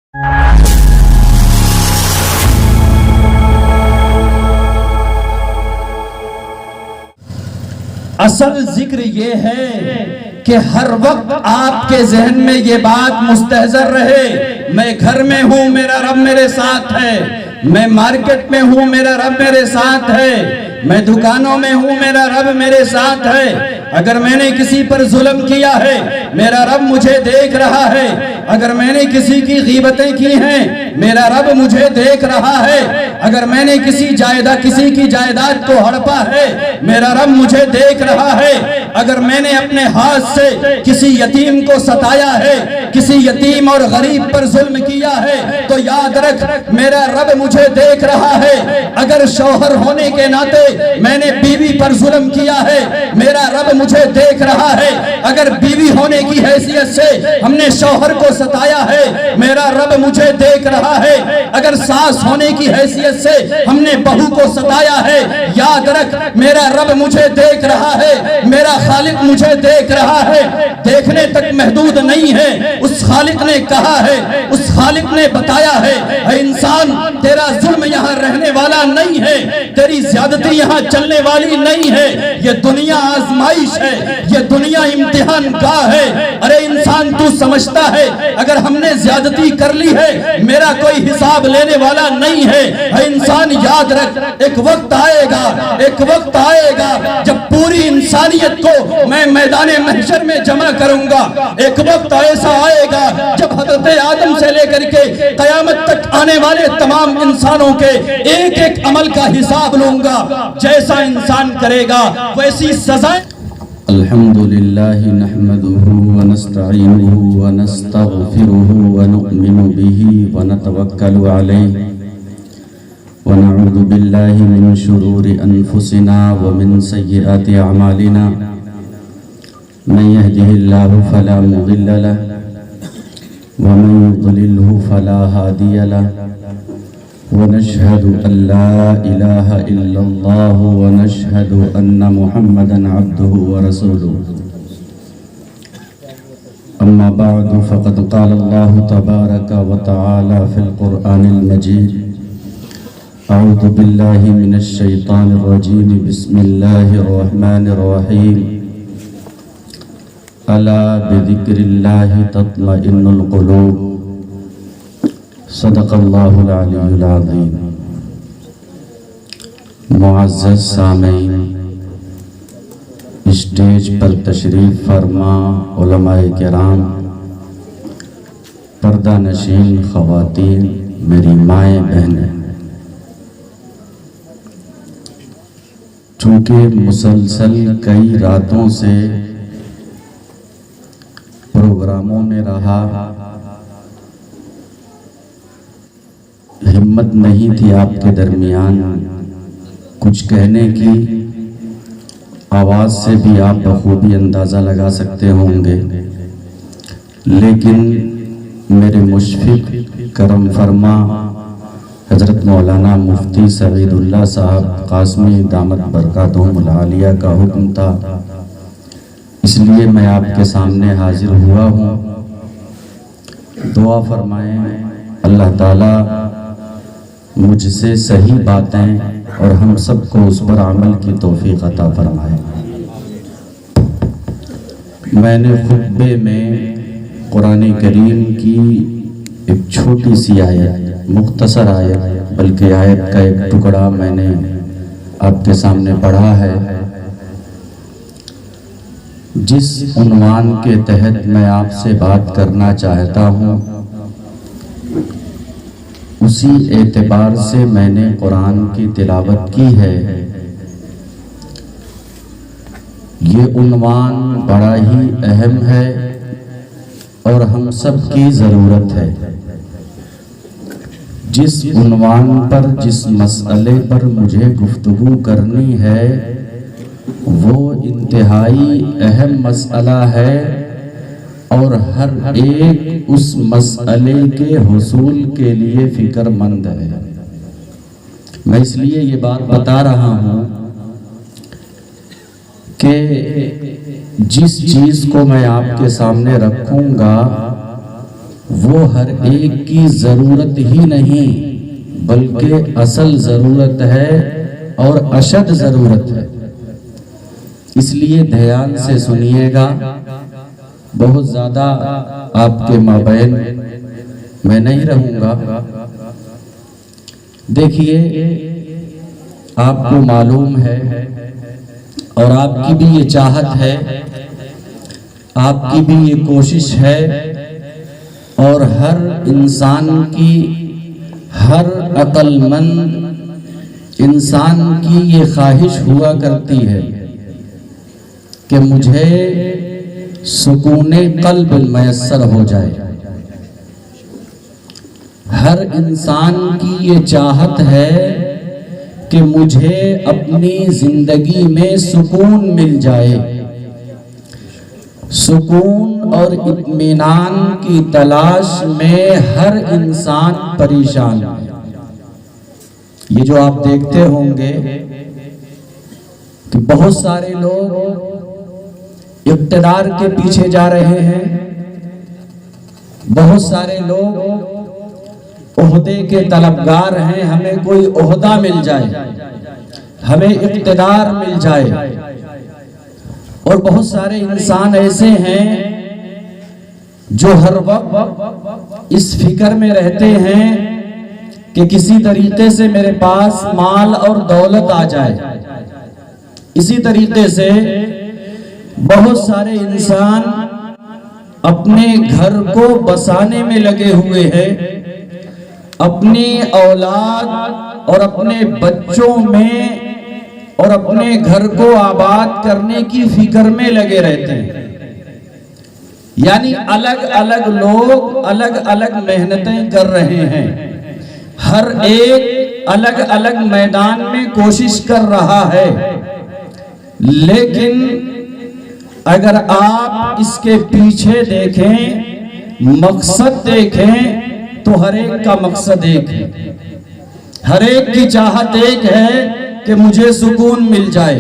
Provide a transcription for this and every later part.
اصل ذکر یہ ہے کہ ہر وقت آپ کے ذہن میں یہ بات مستحضر رہے، میں گھر میں ہوں میرا رب میرے ساتھ ہے، میں مارکیٹ میں ہوں میرا رب میرے ساتھ ہے، میں دکانوں میں ہوں میرا رب میرے ساتھ ہے، اگر میں نے کسی پر ظلم کیا ہے میرا رب مجھے دیکھ رہا ہے، اگر میں نے کسی کی غیبتیں کی ہیں میرا رب مجھے دیکھ رہا ہے، اگر میں نے کسی کی جائیداد کو ہڑپا ہے میرا رب مجھے دیکھ رہا ہے، اگر میں نے اپنے ہاتھ سے کسی یتیم کو ستایا ہے، کسی یتیم اور غریب پر ظلم کیا ہے تو یاد رکھ میرا رب مجھے دیکھ رہا ہے، اگر شوہر ہونے کے ناطے میں نے بیوی پر ظلم کیا ہے میرا رب مجھے دیکھ رہا ہے، اگر بیوی ہونے کی حیثیت سے ہم نے شوہر کو ستایا ہے میرا رب مجھے دیکھ رہا ہے، اگر ساس ہونے کی حیثیت سے ہم نے بہو کو ستایا ہے یاد رکھ میرا رب مجھے دیکھ رہا ہے، میرا خالق مجھے دیکھ رہا ہے، دیکھنے تک محدود نہیں ہے، اس خالق نے کہا ہے، اس خالق نے بتایا ہے، اے انسان تیرا ظلم یہاں رہنے والا نہیں ہے، تیری زیادتی یہاں چلنے والی نہیں ہے، یہ دنیا آزمائش ہے، یہ دنیا امتحان گاہ ہے، ارے انسان تو سمجھتا ہے اگر ہم نے زیادتی کر لی ہے میرا کوئی حساب لینے والا نہیں ہے، اے انسان یاد رکھ ایک وقت آئے گا جب پوری انسانیت کو میں میدان محشر میں جمع کروں گا، ایک وقت ایسا آئے گا جب حضرت آدم سے لے کر کے قیامت تک آنے والے تمام انسانوں کے ایک ایک عمل کا حساب لوں گا، جیسا انسان کرے گا ویسی سزائیں۔ الحمدللہ نحمده ونستعینه ونستغفره ونؤمن به ونتوکل علیہ ونعوذ باللہ من شرور انفسنا ومن سیئات اعمالنا من يهده الله فلا مضل له ومن يضلله فلا هادي له ونشهد أن لا إله إلا الله ونشهد أن محمدا عبده ورسوله أما بعد فقد قال الله تبارك وتعالى في القرآن المجيد أعوذ بالله من الشيطان الرجيم بسم الله الرحمن الرحيم ألا بذكر الله تطمئن القلوب صدق اللہ العلی العظیم۔ معزز سامعین، اسٹیج پر تشریف فرما علماء کرام، پردہ نشین خواتین، میری مائیں بہنیں، چونکہ مسلسل کئی راتوں سے پروگراموں میں رہا، ہمت نہیں تھی آپ کے درمیان کچھ کہنے کی، آواز سے بھی آپ بخوبی اندازہ لگا سکتے ہوں گے، لیکن میرے مشفق کرم فرما حضرت مولانا مفتی سعید اللہ صاحب قاسمی دامت برکاتہم العالیہ کا حکم تھا، اس لیے میں آپ کے سامنے حاضر ہوا ہوں۔ دعا فرمائیں اللہ تعالیٰ مجھ سے صحیح باتیں اور ہم سب کو اس پر عمل کی توفیق عطا فرمائے۔ میں نے خطبے میں قرآن کریم کی ایک چھوٹی سی آیت، مختصر آیت، بلکہ آیت کا ایک ٹکڑا میں نے آپ کے سامنے پڑھا ہے، جس عنوان کے تحت میں آپ سے بات کرنا چاہتا ہوں اسی اعتبار سے میں نے قرآن کی تلاوت کی ہے۔ یہ عنوان بڑا ہی اہم ہے اور ہم سب کی ضرورت ہے۔ جس عنوان پر، جس مسئلے پر مجھے گفتگو کرنی ہے وہ انتہائی اہم مسئلہ ہے اور ہر ایک اس مسئلے کے حصول کے لیے فکر مند ہے۔ میں اس لیے یہ بات بتا رہا ہوں کہ جس چیز کو میں آپ کے سامنے رکھوں گا وہ ہر ایک کی ضرورت ہی نہیں بلکہ اصل ضرورت ہے اور اشد ضرورت ہے. اس لیے دھیان سے سنیے گا. بہت زیادہ آپ کے مابین میں نہیں رہوں گا. دیکھیے آپ کو معلوم ہے اور آپ کی بھی یہ چاہت ہے, آپ کی بھی یہ کوشش ہے, اور ہر انسان کی, ہر عقل مند انسان کی یہ خواہش ہوا کرتی ہے کہ مجھے سکون قلب میسر ہو جائے. ہر انسان کی یہ چاہت ہے کہ مجھے اپنی زندگی میں سکون مل جائے. سکون اور اطمینان کی تلاش میں ہر انسان پریشان ہے. یہ جو آپ دیکھتے ہوں گے کہ بہت سارے لوگ اقتدار کے پیچھے جا رہے ہیں, بہت سارے لوگ عہدے کے طلبگار ہیں, ہمیں کوئی عہدہ مل جائے, ہمیں اقتدار مل جائے. اور بہت سارے انسان ایسے ہیں جو ہر وقت اس فکر میں رہتے ہیں کہ کسی طریقے سے میرے پاس مال اور دولت آ جائے. اسی طریقے سے بہت سارے انسان اپنے گھر کو بسانے میں لگے ہوئے ہیں, اپنی اولاد اور اپنے بچوں میں اور اپنے گھر کو آباد کرنے کی فکر میں لگے رہتے ہیں. یعنی الگ الگ لوگ الگ الگ محنتیں کر رہے ہیں, ہر ایک الگ الگ میدان میں کوشش کر رہا ہے. لیکن اگر آپ اس کے پیچھے دیکھیں, مقصد دیکھیں, تو ہر ایک کا مقصد ایک ہے, ہر ایک کی چاہت ایک ہے کہ مجھے سکون مل جائے.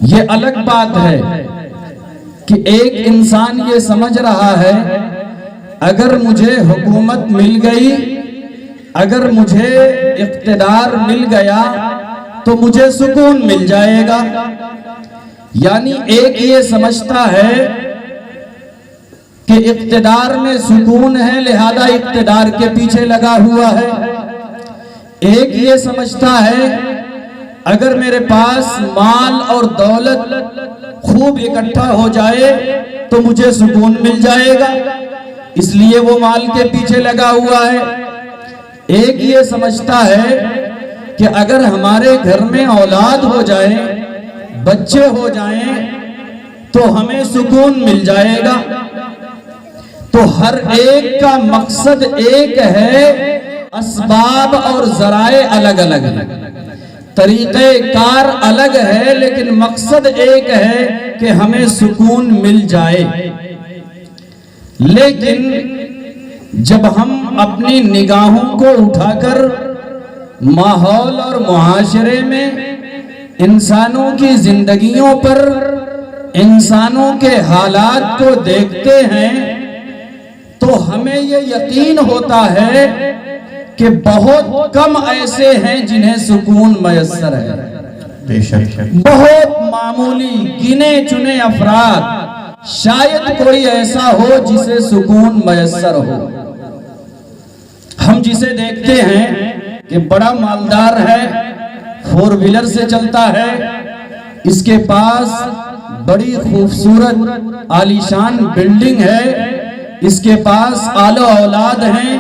یہ الگ بات ہے کہ ایک انسان یہ سمجھ رہا ہے اگر مجھے حکومت مل گئی, اگر مجھے اقتدار مل گیا تو مجھے سکون مل جائے گا. یعنی ایک یہ سمجھتا ہے کہ اقتدار میں سکون ہے لہذا اقتدار کے پیچھے لگا ہوا ہے. ایک یہ سمجھتا ہے اگر میرے پاس مال اور دولت خوب اکٹھا ہو جائے تو مجھے سکون مل جائے گا, اس لیے وہ مال کے پیچھے لگا ہوا ہے. ایک یہ سمجھتا ہے کہ اگر ہمارے گھر میں اولاد ہو جائے, بچے ہو جائیں تو ہمیں سکون مل جائے گا. تو ہر ایک کا مقصد ایک ہے, اسباب اور ذرائع الگ الگ ہیں, طریقہ کار الگ ہے, لیکن مقصد ایک ہے کہ ہمیں سکون مل جائے. لیکن جب ہم اپنی نگاہوں کو اٹھا کر ماحول اور معاشرے میں انسانوں کی زندگیوں پر, انسانوں کے حالات کو دیکھتے ہیں تو ہمیں یہ یقین ہوتا ہے کہ بہت کم ایسے ہیں جنہیں سکون میسر ہے. بے شک بہت معمولی گنے چنے افراد, شاید کوئی ایسا ہو جسے سکون میسر ہو. ہم جسے دیکھتے ہیں کہ بڑا مالدار ہے, 4 ویلر سے چلتا ہے, اس کے پاس بڑی خوبصورت عالیشان بلڈنگ ہے, اس کے پاس آل و اولاد ہیں,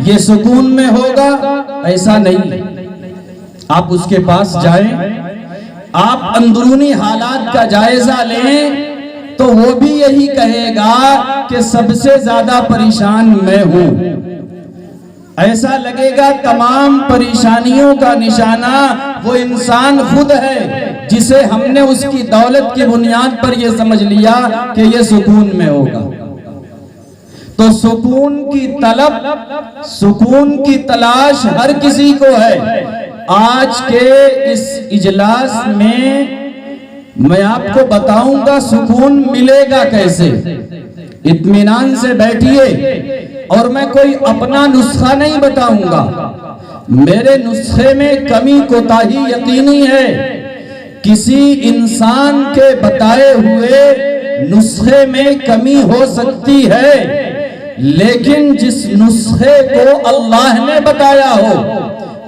یہ سکون میں ہوگا؟ ایسا نہیں. آپ اس کے پاس جائیں, آپ اندرونی حالات کا جائزہ لیں تو وہ بھی یہی کہے گا کہ سب سے زیادہ پریشان میں ہوں. ایسا لگے گا تمام پریشانیوں کا نشانہ وہ انسان خود ہے جسے ہم نے اس کی دولت کی بنیاد پر یہ سمجھ لیا کہ یہ سکون میں ہوگا. تو سکون کی طلب, سکون کی تلاش ہر کسی کو ہے. آج کے اس اجلاس میں میں آپ کو بتاؤں گا سکون ملے گا کیسے. اطمینان سے بیٹھیے اور میں کوئی اپنا نسخہ نہیں بتاؤں گا. میرے نسخے میں کمی کوتاہی یقینی ہے. کسی انسان کے بتائے ہوئے نسخے میں کمی ہو سکتی ہے، لیکن جس نسخے کو اللہ نے بتایا ہو،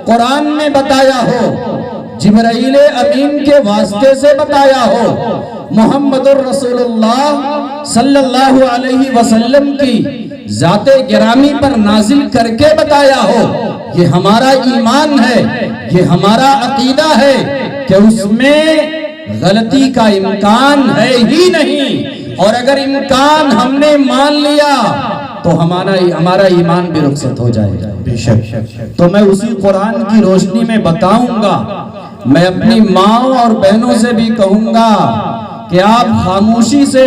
قرآن نے بتایا ہو، جبرائیل امین کے واسطے سے بتایا ہو، محمد الرسول اللہ صلی اللہ علیہ وسلم کی ذات گرامی پر نازل کر کے بتایا ہو، یہ ہمارا ایمان ہے، یہ ہمارا عقیدہ ہے کہ اس میں غلطی کا امکان ہے ہی نہیں. اور اگر امکان ہم نے مان لیا تو ہمارا ایمان بھی رخصت ہو جائے گا. بے شک. تو میں اسی قرآن کی روشنی میں بتاؤں گا. میں اپنی ماں اور بہنوں سے بھی کہوں گا کہ آپ خاموشی سے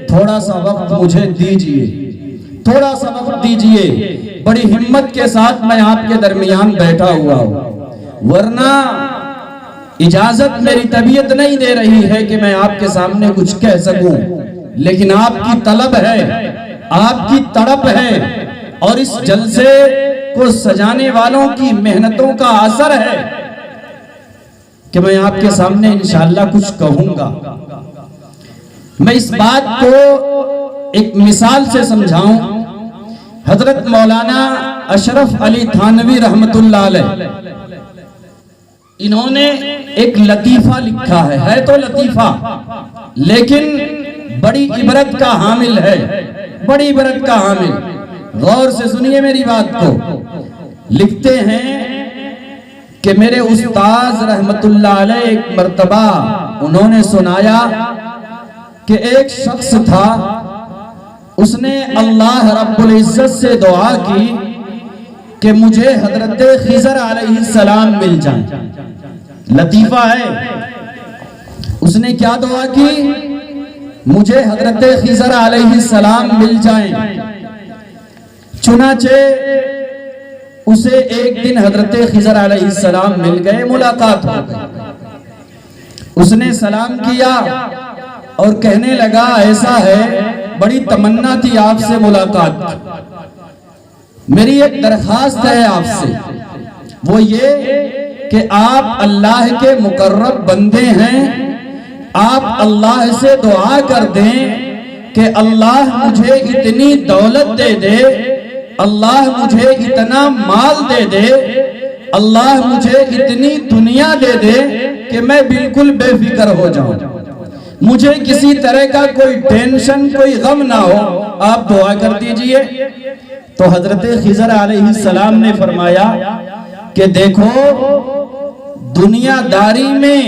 تھوڑا سا وقت مجھے دیجئے، تھوڑا سا وقت دیجئے. بڑی ہمت کے ساتھ میں آپ کے درمیان بیٹھا ہوا ہوں، ورنہ اجازت میری طبیعت نہیں دے رہی ہے کہ میں آپ کے سامنے کچھ کہہ سکوں. لیکن آپ کی طلب ہے، آپ کی تڑپ ہے، اور اس جلسے کو سجانے والوں کی محنتوں کا اثر ہے کہ میں آپ کے سامنے انشاءاللہ کچھ کہوں گا. میں اس بات کو ایک مثال سے سمجھاؤں. حضرت مولانا اشرف علی تھانوی رحمت اللہ علیہ، انہوں نے ایک لطیفہ لکھا ہے تو لطیفہ لیکن بڑی عبرت کا حامل ہے، بڑی عبرت کا حامل. غور سے سنیے میری بات کو. لکھتے ہیں کہ میرے استاذ رحمت اللہ علیہ ایک مرتبہ انہوں نے سنایا کہ ایک شخص تھا، اس نے اللہ رب العزت سے دعا کی کہ مجھے حضرت خضر علیہ السلام مل جائیں. لطیفہ ہے. اس نے کیا دعا کی؟ مجھے حضرت خضر علیہ السلام مل جائیں. چنانچہ اسے ایک دن حضرت خضر علیہ السلام مل گئے، ملاقات ہو گئی. اس نے سلام کیا اور کہنے لگا ایسا ہے، بڑی تمنا تھی آپ سے ملاقات کی. میری ایک درخواست ہے آپ سے، وہ یہ کہ آپ اللہ کے مقرب بندے ہیں. آپ اللہ سے دعا کر دیں کہ اللہ مجھے اتنی دولت دے دے، اللہ مجھے اتنا مال دے دے، اللہ مجھے اتنی دنیا دے دے کہ میں بالکل بے فکر ہو جاؤں، مجھے کسی طرح کا کوئی ٹینشن، کوئی غم نہ ہو. آپ دعا کر دیجئے. تو حضرت خضر علیہ السلام نے فرمایا کہ دیکھو، دنیا داری میں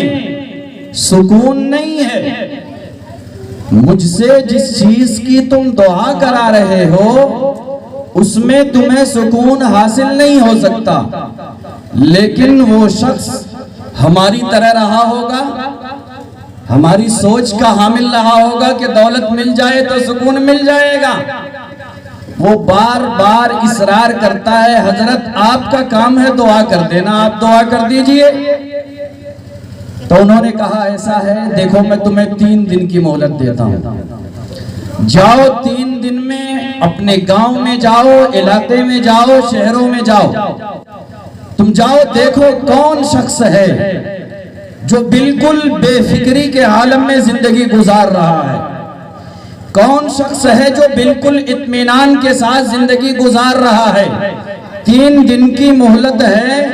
سکون نہیں ہے. مجھ سے جس چیز کی تم دعا کرا رہے ہو اس میں تمہیں سکون حاصل نہیں ہو سکتا، لیکن وہ شخص ہماری طرح رہا ہوگا، ہماری سوچ کا حامل رہا ہوگا کہ دولت مل جائے تو سکون مل جائے گا. وہ بار بار اصرار کرتا ہے حضرت آپ کا کام ہے دعا کر دینا، آپ دعا کر دیجئے. تو انہوں نے کہا ایسا ہے، دیکھو میں تمہیں 3 دن کی مہلت دیتا ہوں. جاؤ 3 دن میں اپنے گاؤں میں جاؤ، علاقے میں جاؤ، شہروں میں جاؤ. تم جاؤ، دیکھو کون شخص ہے جو بالکل بے فکری کے عالم میں زندگی گزار رہا ہے، کون شخص ہے جو بالکل اطمینان کے ساتھ زندگی گزار رہا ہے. 3 دن کی مہلت ہے.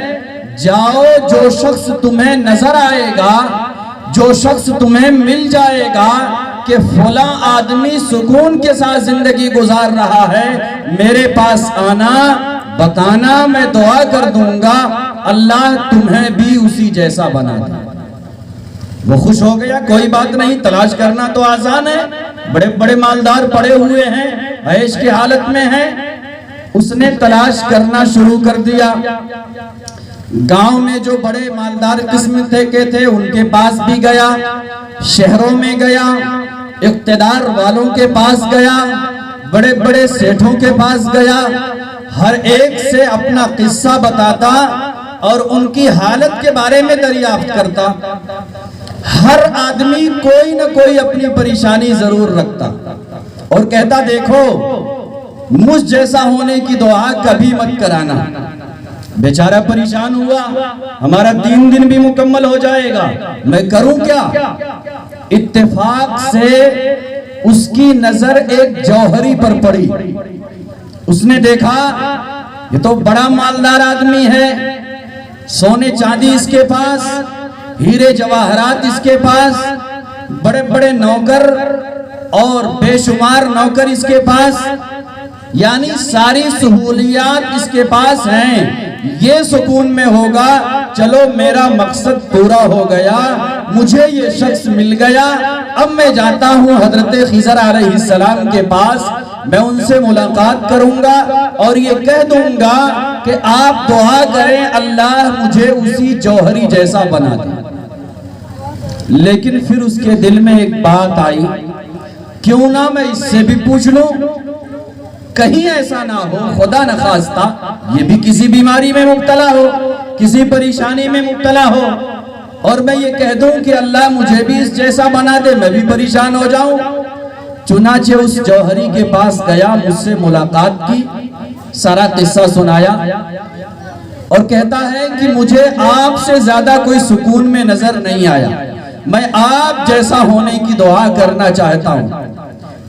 جاؤ، جو شخص تمہیں نظر آئے گا، جو شخص تمہیں مل جائے گا کہ فلاں آدمی سکون کے ساتھ زندگی گزار رہا ہے، میرے پاس آنا، بتانا، میں دعا کر دوں گا اللہ تمہیں بھی اسی جیسا بنا دے. وہ خوش ہو گیا. کوئی بات نہیں، تلاش کرنا تو آسان ہے، بڑے بڑے مالدار پڑے ہوئے ہیں، عیش کی حالت میں ہیں. اس نے تلاش کرنا شروع کر دیا. گاؤں میں جو بڑے مالدار قسم کے تھے ان کے پاس بھی گیا، شہروں میں گیا، اقتدار والوں کے پاس گیا، بڑے بڑے سیٹھوں کے پاس گیا. ہر ایک سے اپنا قصہ بتاتا اور ان کی حالت کے بارے میں دریافت کرتا. ہر آدمی کوئی نہ کوئی اپنی پریشانی ضرور رکھتا اور کہتا دیکھو مجھ جیسا ہونے کی دعا کبھی مت کرانا. بیچارہ پریشان ہوا, ہمارا 3 دن بھی مکمل ہو جائے گا, میں کروں کیا؟ اتفاق سے اس کی نظر ایک جوہری پر پڑی. اس نے دیکھا یہ تو بڑا مالدار آدمی ہے, سونے چاندی اس کے پاس, ہیرے جواہرات اس کے پاس, بڑے بڑے نوکر اور بے شمار نوکر اس کے پاس, یعنی ساری سہولیات اس کے پاس ہیں. یہ سکون میں ہوگا چلو میرا مقصد پورا ہو گیا, مجھے یہ شخص مل گیا, اب میں جاتا ہوں حضرت خضر علیہ السلام کے پاس, میں ان سے ملاقات کروں گا اور یہ کہہ دوں گا کہ آپ دعا کریں اللہ مجھے اسی جوہری جیسا بنا دے. لیکن پھر اس کے دل میں ایک بات آئی, کیوں نہ میں اس سے بھی پوچھ لوں, کہیں ایسا نہ ہو خدا نخواستہ یہ بھی کسی بیماری میں مبتلا ہو, کسی پریشانی میں مبتلا ہو, اور میں یہ کہہ دوں کہ اللہ مجھے بھی اس جیسا بنا دے, میں بھی پریشان ہو جاؤں. چنانچہ اس جوہری کے پاس گیا, مجھ سے ملاقات کی, سارا قصہ سنایا اور کہتا ہے کہ مجھے آپ سے زیادہ کوئی سکون میں نظر نہیں آیا, میں آپ جیسا ہونے کی دعا کرنا چاہتا ہوں.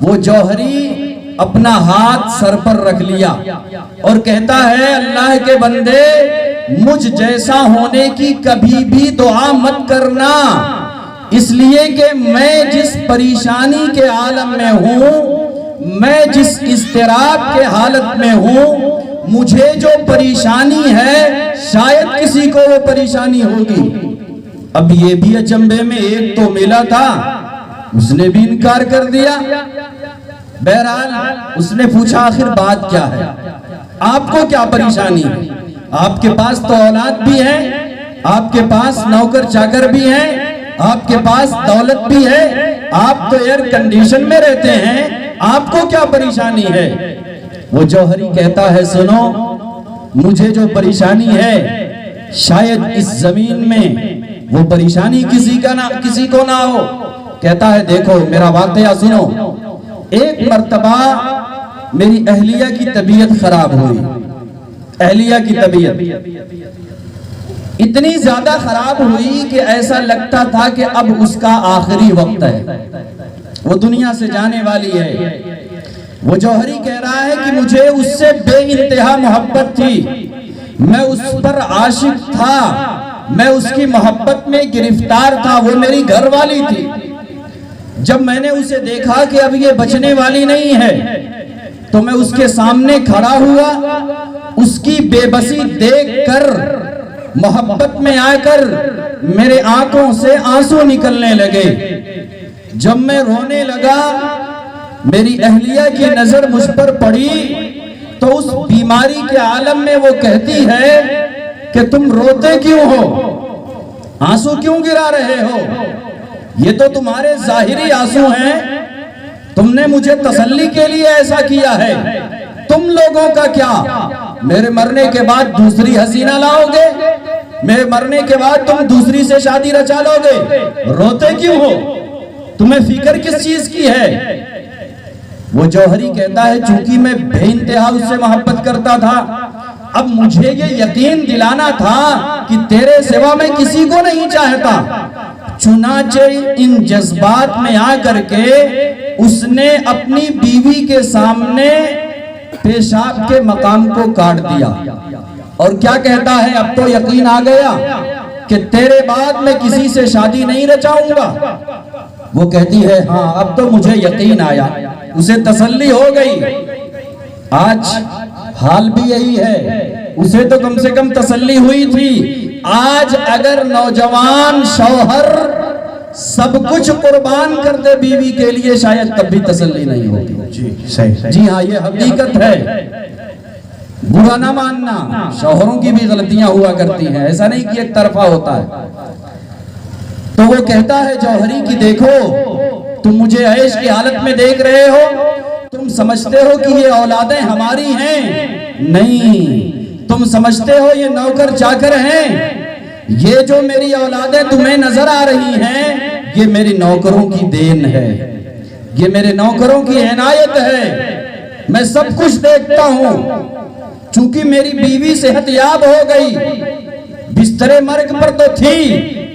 وہ جوہری اپنا ہاتھ سر پر رکھ لیا اور کہتا ہے اللہ کے بندے مجھ جیسا ہونے کی کبھی بھی دعا مت کرنا, اس لیے کہ میں جس پریشانی کے عالم میں ہوں, میں جس اضطراب کے حالت میں ہوں, مجھے جو پریشانی ہے شاید کسی کو وہ پریشانی ہوگی. اب یہ بھی اچنبے میں ایک تو ملا تھا, اس نے بھی انکار کر دیا. بہرحال اس نے پوچھا آخر بات کیا ہے, آپ کو کیا پریشانی ہے؟ آپ کے پاس تو اولاد بھی ہے, آپ کے پاس نوکر چاکر بھی ہیں, آپ کے پاس دولت بھی ہے, آپ تو ایئر کنڈیشن میں رہتے ہیں, آپ کو کیا پریشانی ہے؟ وہ جوہری کہتا ہے سنو, مجھے جو پریشانی ہے شاید اس زمین میں وہ پریشانی کسی کو نہ ہو. کہتا ہے دیکھو میرا واقعہ سنو, ایک مرتبہ میری اہلیہ کی طبیعت خراب ہوئی. اہلیہ کی طبیعت اتنی زیادہ خراب ہوئی کہ ایسا لگتا تھا کہ اب اس کا آخری وقت ہے, وہ دنیا سے جانے والی ہے. وہ جوہری کہہ رہا ہے کہ مجھے اس سے بے انتہا محبت تھی, میں اس پر عاشق تھا, میں اس کی محبت میں گرفتار تھا, وہ میری گھر والی تھی. جب میں نے اسے دیکھا کہ اب یہ بچنے والی نہیں ہے تو میں اس کے سامنے کھڑا ہوا, اس کی بے بسی دیکھ کر محبت میں آ کر میرے آنکھوں سے آنسو نکلنے لگے. جب میں رونے لگا میری اہلیہ کی نظر مجھ پر پڑی تو اس بیماری کے عالم میں وہ کہتی ہے کہ تم روتے کیوں ہو, آنسو کیوں گرا رہے ہو, یہ تو تمہارے ظاہری آنسو ہیں, تم نے مجھے تسلی کے لیے ایسا کیا ہے, تم لوگوں کا کیا, میرے مرنے کے بعد دوسری حسینہ لاؤ گے, میرے مرنے کے بعد تم دوسری سے شادی رچا لو گے, روتے کیوں ہو, تمہیں فکر کس چیز کی ہے؟ وہ جوہری کہتا ہے چونکہ میں بے انتہا اس سے محبت کرتا تھا, اب مجھے یہ یقین دلانا تھا کہ تیرے سوا میں کسی کو نہیں چاہتا. چنانچہ ان جذبات میں آ کر کے اس نے اپنی بیوی کے سامنے پیشاب کے مقام کو کاٹ دیا اور کیا کہتا ہے اب تو یقین آ گیا کہ تیرے بعد میں کسی سے شادی نہیں رچاؤں گا. وہ کہتی ہے ہاں اب تو مجھے یقین آیا, اسے تسلی ہو گئی. آج حال بھی یہی ہے, اسے تو کم سے کم تسلی ہوئی تھی. آج اگر نوجوان شوہر سب کچھ قربان کر دے بیوی کے لیے شاید تب بھی تسلی نہیں ہوگی. جی ہاں یہ حقیقت ہے, برا نہ ماننا, شوہروں کی بھی غلطیاں ہوا کرتی ہیں, ایسا نہیں کہ ایک طرفہ ہوتا ہے. تو وہ کہتا ہے جوہری کی دیکھو تم مجھے عیش کی حالت میں دیکھ رہے ہو, تم سمجھتے ہو کہ یہ اولادیں ہماری ہیں, نہیں, تم سمجھتے ہو یہ نوکر چاکر ہیں, یہ جو میری اولادیں تمہیں نظر آ رہی ہیں یہ میری نوکروں کی دین ہے، یہ میرے نوکروں کی عنایت ہے۔ میں سب کچھ دیکھتا ہوں، چونکہ میری بیوی صحت یاب ہو گئی، بستر مرگ پر تو تھی،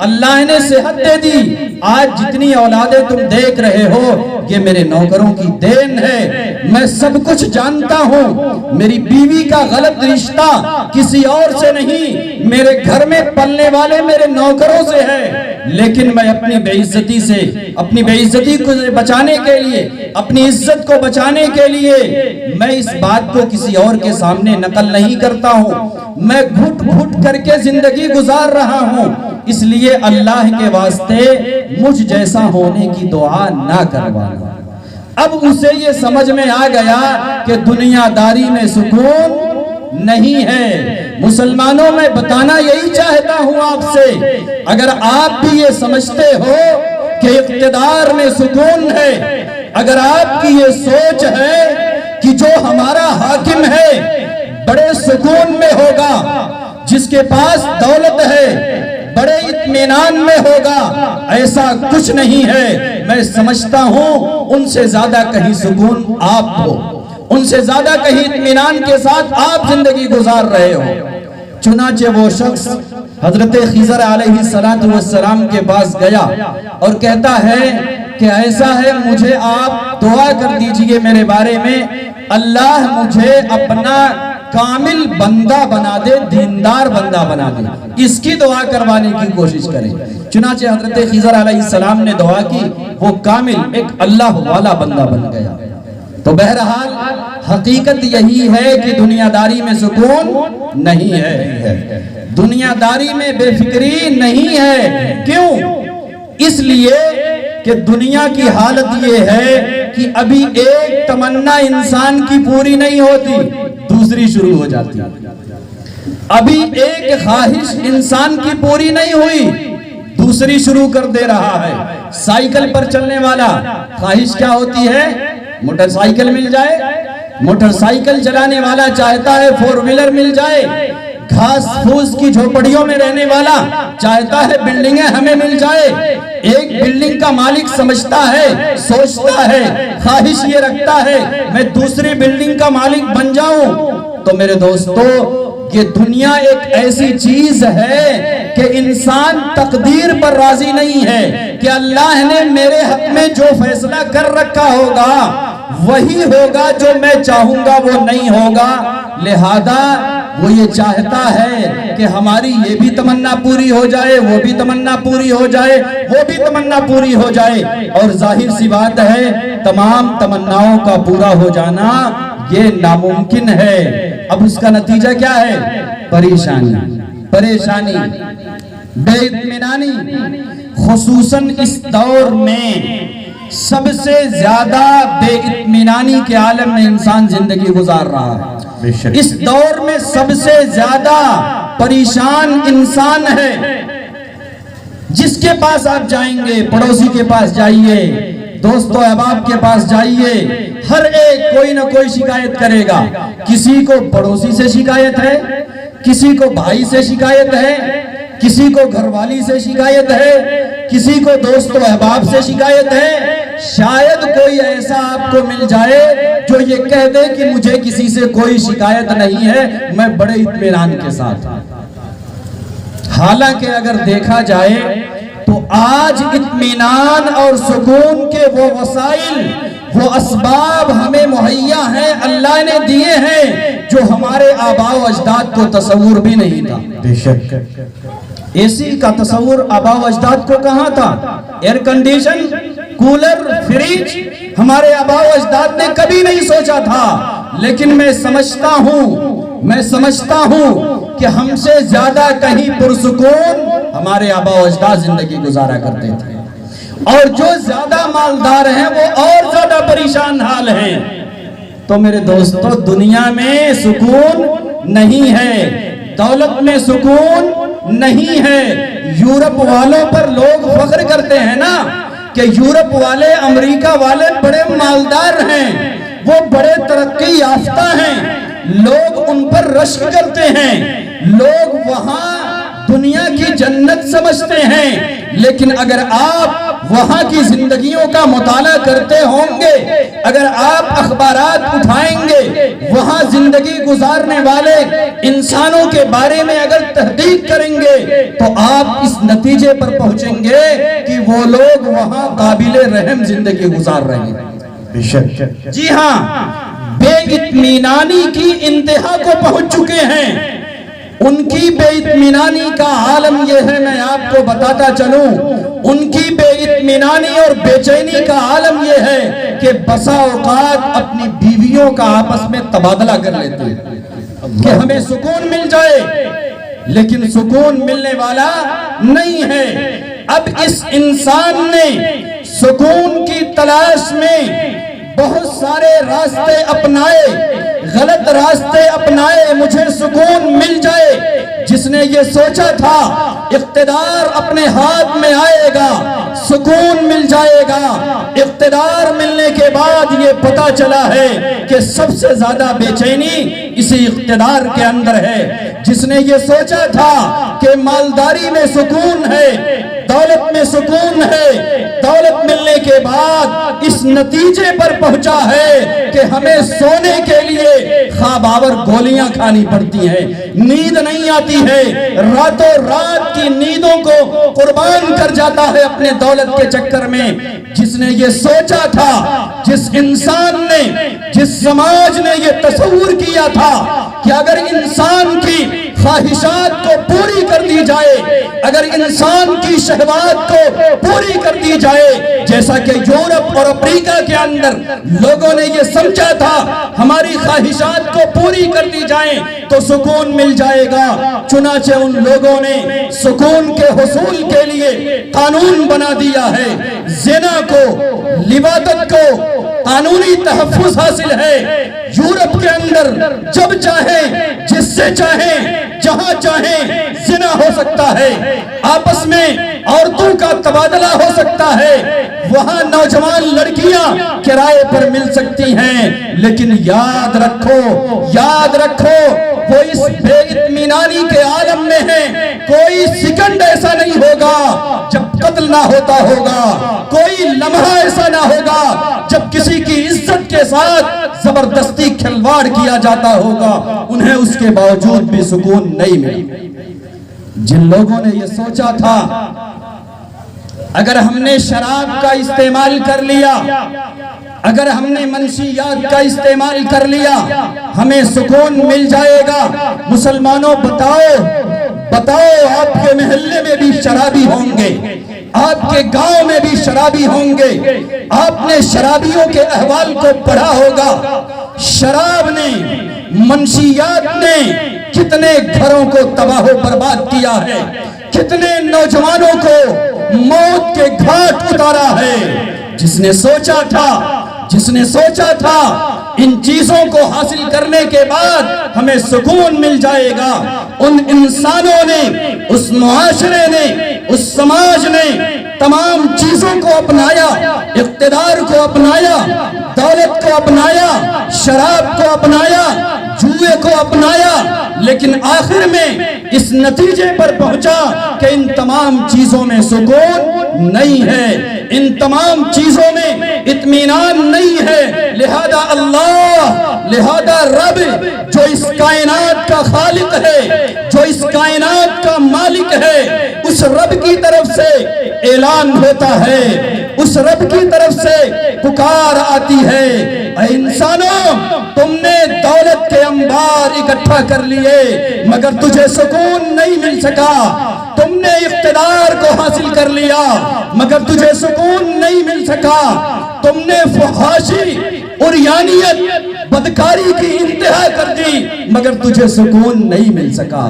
اللہ نے صحت دے دی۔ آج جتنی اولادیں تم دیکھ رہے ہو یہ میرے نوکروں کی دین ہے۔ میں سب کچھ جانتا ہوں، میری بیوی کا غلط رشتہ کسی اور سے نہیں، میرے گھر میں پلنے والے میرے نوکروں سے ہے، لیکن میں اپنی بے عزتی سے، اپنی بے عزتی کو بچانے کے لیے، اپنی عزت کو بچانے کے لیے میں اس بات کو کسی اور کے سامنے نقل نہیں کرتا ہوں۔ میں گھٹ گھٹ کر کے زندگی گزار رہا ہوں، اس لیے اللہ کے واسطے مجھ جیسا ہونے کی دعا نہ کروانا۔ اب اسے یہ سمجھ میں آ گیا کہ دنیا داری میں سکون نہیں ہے۔ مسلمانوں میں بتانا یہی چاہتا ہوں آپ سے، اگر آپ بھی یہ سمجھتے ہو کہ اقتدار میں سکون ہے، اگر آپ کی یہ سوچ ہے کہ جو ہمارا حاکم ہے بڑے سکون میں ہوگا، جس کے پاس دولت ہے بڑے اطمینان میں ہوگا، ایسا کچھ نہیں ہے۔ میں سمجھتا ہوں ان سے زیادہ کہیں سکون آپ ہو، ان سے زیادہ کہیں اطمینان کے ساتھ آپ زندگی گزار رہے ہو۔ چنانچہ وہ شخص حضرت خضر علیہ السلام کے پاس گیا اور کہتا ہے کہ ایسا ہے مجھے آپ دعا کر دیجئے میرے بارے میں، اللہ مجھے اپنا کامل بندہ بنا دے، دیندار بندہ بنا دے، اس کی دعا کروانے کی کوشش کریں۔ چنانچہ حضرت خضر علیہ السلام نے دعا کی، وہ کامل ایک اللہ والا بندہ بن گیا۔ تو بہرحال حقیقت یہی ہے کہ دنیا داری میں سکون نہیں ہے، دنیا داری میں بے فکری نہیں ہے۔ کیوں؟ اس لیے کہ دنیا کی حالت یہ ہے کہ ابھی ایک تمنا انسان کی پوری نہیں ہوتی، دوسری شروع ہو جاتی۔ ابھی ایک خواہش انسان کی پوری نہیں ہوئی، دوسری شروع کر دے رہا ہے۔ سائیکل پر چلنے والا خواہش کیا ہوتی ہے؟ موٹر سائیکل مل جائے۔ موٹر سائیکل چلانے والا چاہتا ہے فور ویلر مل جائے۔ گھاس پھوس کی جھوپڑیوں میں رہنے والا چاہتا ہے بلڈنگیں ہمیں مل جائے۔ ایک بلڈنگ کا مالک سمجھتا ہے، سوچتا ہے، خواہش یہ رکھتا ہے میں دوسری بلڈنگ کا مالک بن جاؤں۔ تو میرے دوستو، یہ دنیا ایک ایسی چیز ہے کہ انسان تقدیر پر راضی نہیں ہے کہ اللہ نے میرے حق میں جو فیصلہ کر رکھا ہوگا وہی ہوگا، جو میں چاہوں گا وہ نہیں ہوگا۔ لہذا وہ یہ چاہتا ہے کہ ہماری یہ بھی تمنا پوری ہو جائے، وہ بھی تمنا پوری ہو جائے، وہ بھی تمنا پوری ہو جائے، اور ظاہر سی بات ہے تمام تمناؤں کا پورا ہو جانا یہ ناممکن ہے۔ اب اس کا نتیجہ کیا ہے؟ پریشانی، پریشانی، بے اطمینانی۔ خصوصاً اس دور میں سب سے زیادہ بے اطمینانی کے عالم میں انسان زندگی گزار رہا ہے۔ اس دور میں سب سے زیادہ پریشان انسان ہے۔ جس کے پاس آپ جائیں گے، پڑوسی کے پاس جائیے، دوست و احباب کے پاس جائیے، ہر ایک کوئی نہ کوئی شکایت کرے گا۔ کسی کو پڑوسی سے شکایت ہے، کسی کو بھائی سے شکایت ہے، کسی کو گھر والی سے شکایت ہے، کسی کو دوست و احباب سے شکایت ہے۔ شاید کوئی ایسا آپ کو مل جائے جو یہ کہہ دے کہ مجھے کسی سے کوئی شکایت نہیں ہے، میں بڑے اطمینان کے ساتھ۔ حالانکہ اگر دیکھا جائے تو آج اطمینان اور سکون کے وہ وسائل، وہ اسباب ہمیں مہیا ہیں، اللہ نے دیے ہیں، جو ہمارے آباء و اجداد کو تصور بھی نہیں تھا۔ بے شک اے سی کا تصور آباء و اجداد کو کہاں تھا؟ ایئر کنڈیشن، کولر، فریج ہمارے آباء و اجداد نے کبھی نہیں سوچا تھا۔ لیکن میں سمجھتا ہوں کہ ہم سے زیادہ کہیں پرسکون ہمارے آباء و اجداد زندگی گزارا کرتے تھے، اور جو زیادہ مالدار ہیں وہ اور زیادہ پریشان حال ہیں۔ تو میرے دوستو، دنیا میں سکون نہیں ہے، دولت میں سکون نہیں ہے۔ یورپ والوں پر لوگ فخر کرتے ہیں نا کہ یورپ والے، امریکہ والے بڑے مالدار ہیں، وہ بڑے ترقی یافتہ ہیں، لوگ ان پر رشک کرتے ہیں، لوگ وہاں دنیا کی جنت سمجھتے ہیں، لیکن اگر آپ وہاں کی زندگیوں کا مطالعہ کرتے ہوں گے، اگر آپ اخبارات اٹھائیں گے، وہاں زندگی گزارنے والے انسانوں کے بارے میں اگر تحقیق کریں گے تو آپ اس نتیجے پر پہنچیں گے کہ وہ لوگ وہاں قابل رحم زندگی گزار رہے ہیں۔ جی ہاں، بے اطمینانی کی انتہا کو پہنچ چکے ہیں۔ ان کی بے اطمینانی کا عالم یہ ہے، میں آپ کو بتاتا چلوں، ان کی بے اطمینانی اور بے چینی کا عالم یہ ہے کہ بسا اوقات اپنی بیویوں کا آپس میں تبادلہ کر لیتے ہیں کہ ہمیں سکون مل جائے، لیکن سکون ملنے والا نہیں ہے۔ اب اس انسان نے سکون کی تلاش میں بہت سارے راستے اپنائے، غلط راستے اپنائے، مجھے سکون مل جائے۔ جس نے یہ سوچا تھا اقتدار اپنے ہاتھ میں آئے گا، سکون مل جائے گا، اقتدار ملنے کے بعد یہ پتا چلا ہے کہ سب سے زیادہ بے چینی اسی اقتدار کے اندر ہے۔ جس نے یہ سوچا تھا کہ مالداری میں سکون ہے، دولت میں سکون ہے، دولت ملنے کے بعد اس نتیجے پر پہنچا ہے کہ ہمیں سونے کے لیے خواب آور گولیاں کھانی پڑتی ہیں، نیند نہیں آتی ہے، راتوں رات کی نیندوں کو قربان کر جاتا ہے اپنے دولت کے چکر میں۔ جس نے یہ سوچا تھا، جس انسان نے، جس سماج نے یہ تصور کیا تھا کہ اگر انسان کی خواہشات کو پوری کر دی جائے، اگر انسان کی شہوات کو پوری کر دی جائے، جیسا کہ یورپ اور امریکہ کے اندر لوگوں نے یہ سمجھا تھا ہماری خواہشات کو پوری کر دی جائیں تو سکون مل جائے گا، چنانچہ ان لوگوں نے سکون کے حصول کے لیے قانون بنا دیا ہے۔ زنا کو، لواطت کو قانونی تحفظ حاصل ہے۔ یورپ کے اندر جب چاہیں، جس سے چاہیں، جہاں چاہیں زنا ہو سکتا ہے، آپس میں عورتوں کا تبادلہ ہو سکتا ہے، وہاں نوجوان لڑکیاں کرائے پر مل سکتی ہیں، لیکن یاد رکھو، یاد رکھو، وہ اس بے اطمینانی کے عالم میں ہے۔ کوئی سیکنڈ ایسا نہیں ہوگا جب قتل نہ ہوتا ہوگا، کوئی لمحہ ایسا نہ ہوگا جب کسی کی عزت کے ساتھ زبردستی کھلواڑ کیا جاتا ہوگا، انہیں اس کے باوجود بھی سکون نہیں ملا۔ جن لوگوں نے یہ سوچا تھا اگر ہم نے شراب کا استعمال کر لیا، اگر ہم نے منشیات کا استعمال کر لیا ہمیں سکون مل جائے گا، مسلمانوں بتاؤ آپ کے محلے میں بھی شرابی ہوں گے، آپ کے گاؤں میں بھی شرابی ہوں گے، آپ نے شرابیوں کے احوال کو پڑھا ہوگا۔ شراب نے، منشیات نے کتنے گھروں کو تباہ و برباد کیا ہے، کتنے نوجوانوں کو موت کے گھاٹ اتارا ہے۔ جس نے سوچا تھا ان چیزوں کو حاصل کرنے کے بعد ہمیں سکون مل جائے گا، ان انسانوں نے، اس معاشرے نے، اس سماج نے تمام چیزوں کو اپنایا، اقتدار کو اپنایا، دولت کو اپنایا، شراب کو اپنایا، جوئے کو اپنایا، لیکن آخر میں اس نتیجے پر پہنچا کہ ان تمام چیزوں میں سکون نہیں ہے، ان تمام چیزوں میں اطمینان نہیں ہے۔ لہذا اللہ، لہذا رب جو اس کائنات کا خالق ہے، جو اس کائنات کا مالک ہے، اس رب کی طرف سے اعلان ہوتا ہے، اس رب کی طرف سے پکار آتی ہے، اے انسانوں تم نے دولت کے انبار اکٹھا کر لیے مگر تجھے سکون نہیں مل سکا، تم نے اقتدار کو حاصل کر لیا مگر تجھے سکون نہیں مل سکا، تم نے فحاشی، عریانیت، بدکاری کی انتہا کر دی مگر تجھے سکون نہیں مل سکا،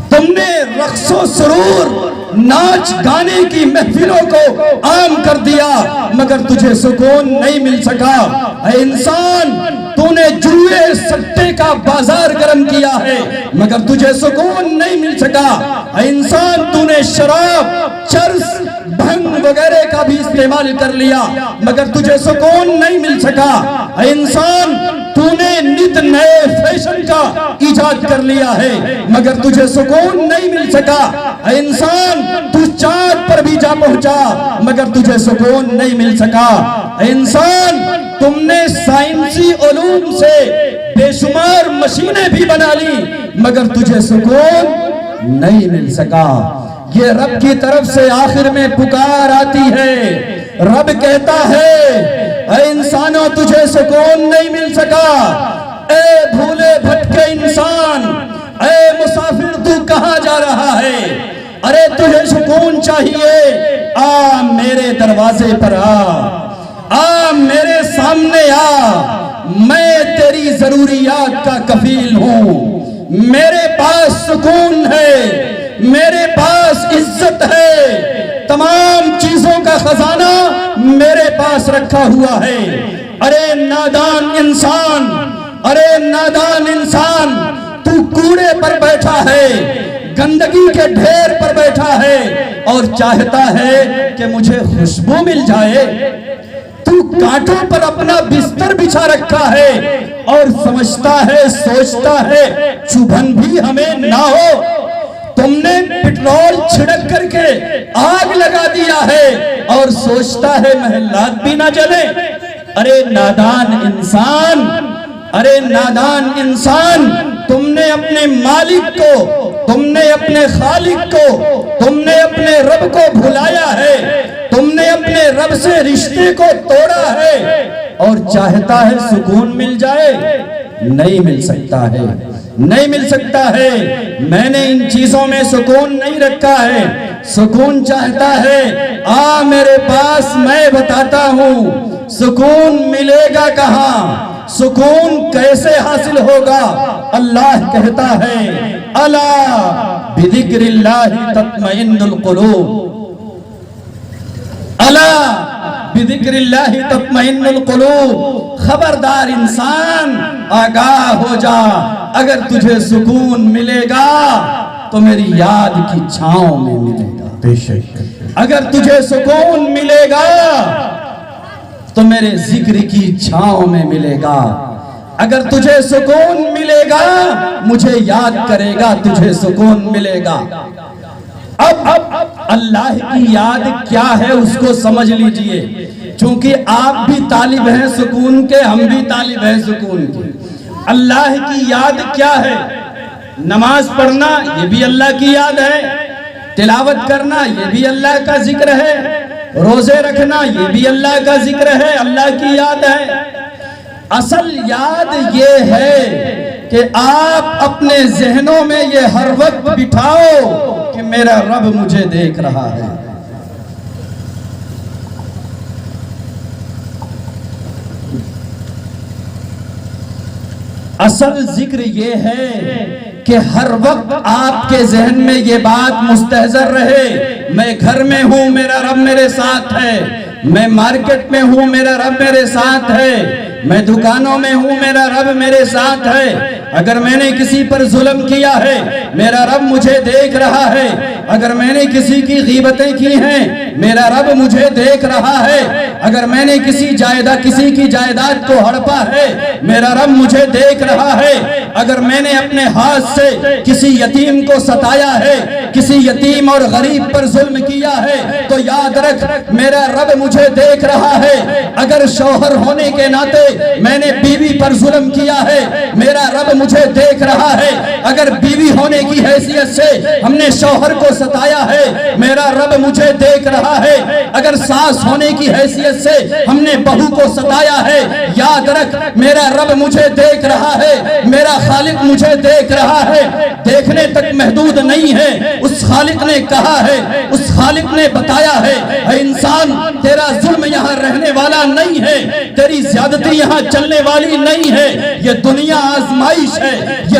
تم نے رقص و سرور، ناچ گانے کی محفلوں کو عام کر دیا مگر تجھے سکون نہیں مل سکا۔ اے انسان تو نے جوئے سٹے کا بازار گرم کیا ہے مگر تجھے سکون نہیں مل سکا۔ اے انسان تو نے شراب، چرس، بھنگ وغیرہ کا بھی استعمال کر لیا مگر تجھے سکون نہیں مل سکا۔ اے انسان تو نے نت نئے فیشن کا ایجاد کر لیا ہے مگر تجھے سکون نہیں مل سکا۔ اے انسان تو چاند پر بھی جا پہنچا مگر تجھے سکون نہیں مل سکا۔ اے انسان تم نے سائنسی علوم سے بے شمار مشینیں بھی بنا لی مگر تجھے سکون نہیں مل سکا۔ یہ رب کی طرف سے آخر میں پکار آتی ہے، رب کہتا ہے اے انسانوں تجھے سکون نہیں مل سکا۔ اے بھولے بھٹکے انسان، اے مسافر تو کہاں جا رہا ہے؟ ارے تجھے سکون چاہیے، آ میرے دروازے پر آ میرے سامنے آ، میں تیری ضروریات کا کفیل ہوں۔ میرے پاس سکون ہے، میرے پاس عزت ہے، تمام چیزوں کا خزانہ میرے پاس رکھا ہوا ہے۔ ارے نادان انسان، ارے نادان انسان، تو کوڑے پر بیٹھا ہے، گندگی کے ڈھیر پر بیٹھا ہے اور چاہتا ہے کہ مجھے خوشبو مل جائے۔ تو کانٹوں پر اپنا بستر بچھا رکھا ہے اور سمجھتا ہے، سوچتا ہے چبھن بھی ہمیں نہ ہو۔ تم نے پٹرول چھڑک کر کے آگ لگا دیا ہے اور سوچتا ہے محلات بھی نہ جلیں۔ ارے نادان انسان، ارے نادان انسان، تم نے اپنے مالک کو، تم نے اپنے خالق کو، تم نے اپنے رب کو بھلایا ہے، تم نے اپنے رب سے رشتے کو توڑا ہے اور چاہتا ہے سکون مل جائے، نہیں مل سکتا ہے، نہیں مل سکتا ہے۔ میں نے ان چیزوں میں سکون نہیں رکھا ہے۔ سکون چاہتا ہے آ میرے پاس، میں بتاتا ہوں سکون ملے گا کہاں، سکون کیسے حاصل ہوگا۔ اللہ کہتا ہے الا بذکر اللہ تطمئن القلوب، الا بذکر اللہ تطمئن القلوب، خبردار انسان آگاہ ہو جا، اگر تجھے سکون ملے گا تو میری یاد کی چھاؤں میں ملے گا۔ بے شک اگر تجھے سکون ملے گا تو میرے ذکر کی چھاؤں میں ملے گا۔ اگر تجھے سکون ملے گا مجھے یاد کرے گا، تجھے سکون ملے گا۔ اب اللہ کی یاد کیا ہے اس کو سمجھ لیجئے، چونکہ آپ بھی طالب ہیں سکون کے، ہم بھی طالب ہیں سکون کے۔ اللہ کی یاد کیا ہے؟ نماز پڑھنا یہ بھی اللہ کی یاد ہے، تلاوت کرنا یہ بھی اللہ کا ذکر ہے، روزے رکھنا یہ بھی اللہ کا ذکر ہے، اللہ کی یاد ہے۔ اصل یاد یہ ہے کہ آپ اپنے ذہنوں میں یہ ہر وقت بٹھاؤ کہ میرا رب مجھے دیکھ رہا ہے۔ اصل ذکر یہ ہے کہ ہر وقت آپ کے ذہن میں یہ بات مستحضر رہے، میں گھر میں ہوں میرا رب میرے ساتھ ہے، میں مارکیٹ میں ہوں میرا رب میرے ساتھ ہے، میں دکانوں میں ہوں میرا رب میرے ساتھ ہے۔ اگر میں نے کسی پر ظلم کیا ہے میرا رب مجھے دیکھ رہا ہے، اگر میں نے کسی کی غیبتیں کی ہیں میرا رب مجھے دیکھ رہا ہے، اگر میں نے کسی کی جائیداد کو ہڑپا ہے میرا رب مجھے دیکھ رہا ہے، اگر میں نے اپنے ہاتھ سے کسی یتیم کو ستایا ہے، کسی یتیم اور غریب پر ظلم کیا ہے تو یاد رکھ میرا رب مجھے دیکھ رہا ہے، اگر شوہر ہونے کے ناطے میں نے بیوی پر ظلم کیا ہے میرا رب مجھے دیکھ رہا ہے، اگر بیوی ہونے کی حیثیت سے ہم نے شوہر کو ستایا ہے میرا رب مجھے دیکھ رہا ہے، اگر ساس ہونے کی حیثیت سے ہم نے بہو کو ستایا ہے یاد رکھ میرا رب مجھے دیکھ رہا ہے، میرا خالق مجھے دیکھ رہا ہے۔ دیکھنے تک محدود نہیں ہے، اس خالق نے کہا ہے، اس خالق نے بتایا ہے اے انسان تیرا ظلم یہاں رہنے والا نہیں ہے، تیری زیادتی یہاں چلنے والی نہیں ہے، یہ دنیا آزمائش ہے، یہ